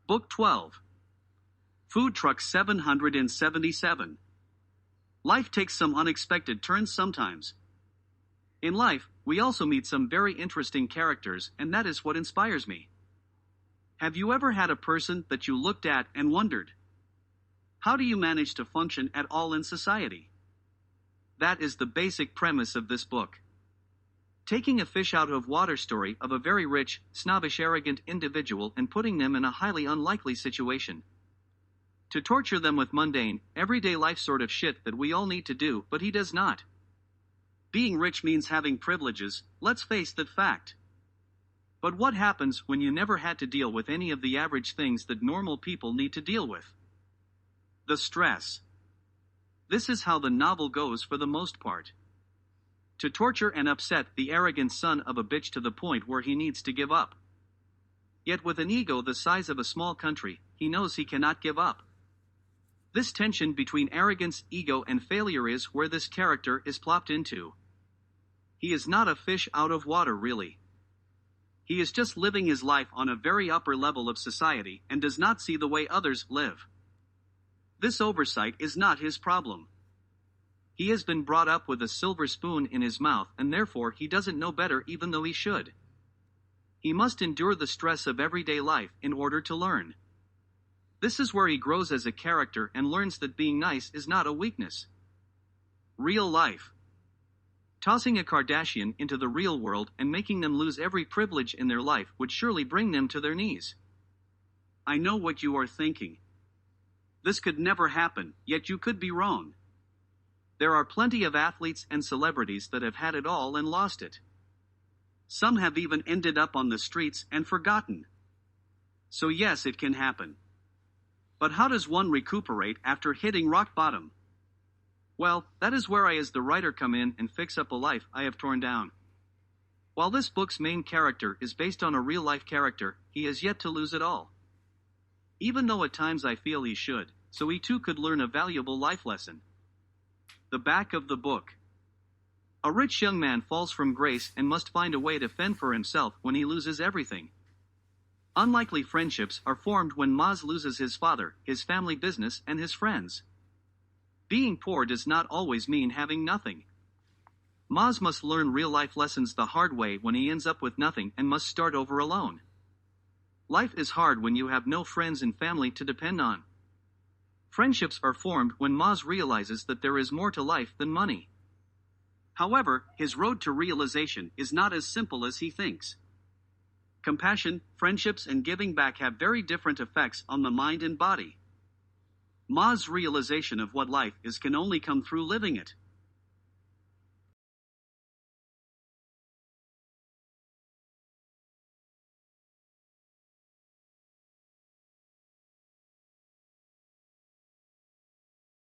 Book 12. Food Truck 777. Life takes some unexpected turns sometimes. In life, we also meet some very interesting characters, and that is what inspires me. Have you ever had a person that you looked at and wondered, how do you manage to function at all in society? That is the basic premise of this book. Taking a fish out of water story of a very rich, snobbish, arrogant individual and putting them in a highly unlikely situation. To torture them with mundane, everyday life sort of shit that we all need to do, but he does not. Being rich means having privileges, let's face that fact. But what happens when you never had to deal with any of the average things that normal people need to deal with? The stress. This is how the novel goes for the most part. To torture and upset the arrogant son of a bitch to the point where he needs to give up. Yet with an ego the size of a small country, he knows he cannot give up. This tension between arrogance, ego, and failure is where this character is plopped into. He is not a fish out of water, really. He is just living his life on a very upper level of society and does not see the way others live. This oversight is not his problem. He has been brought up with a silver spoon in his mouth and therefore he doesn't know better even though he should. He must endure the stress of everyday life in order to learn. This is where he grows as a character and learns that being nice is not a weakness. Real life. Tossing a Kardashian into the real world and making them lose every privilege in their life would surely bring them to their knees. I know what you are thinking. This could never happen, yet you could be wrong. There are plenty of athletes and celebrities that have had it all and lost it. Some have even ended up on the streets and forgotten. So yes, it can happen. But how does one recuperate after hitting rock bottom? Well, that is where I as the writer come in and fix up a life I have torn down. While this book's main character is based on a real-life character, he has yet to lose it all. Even though at times I feel he should, so he too could learn a valuable life lesson. The back of the book. A rich young man falls from grace and must find a way to fend for himself when he loses everything. Unlikely friendships are formed when Maaz loses his father, his family business, and his friends. Being poor does not always mean having nothing. Maaz must learn real-life lessons the hard way when he ends up with nothing and must start over alone. Life is hard when you have no friends and family to depend on. Friendships are formed when Maaz realizes that there is more to life than money. However, his road to realization is not as simple as he thinks. Compassion, friendships, and giving back have very different effects on the mind and body. Maaz's realization of what life is can only come through living it.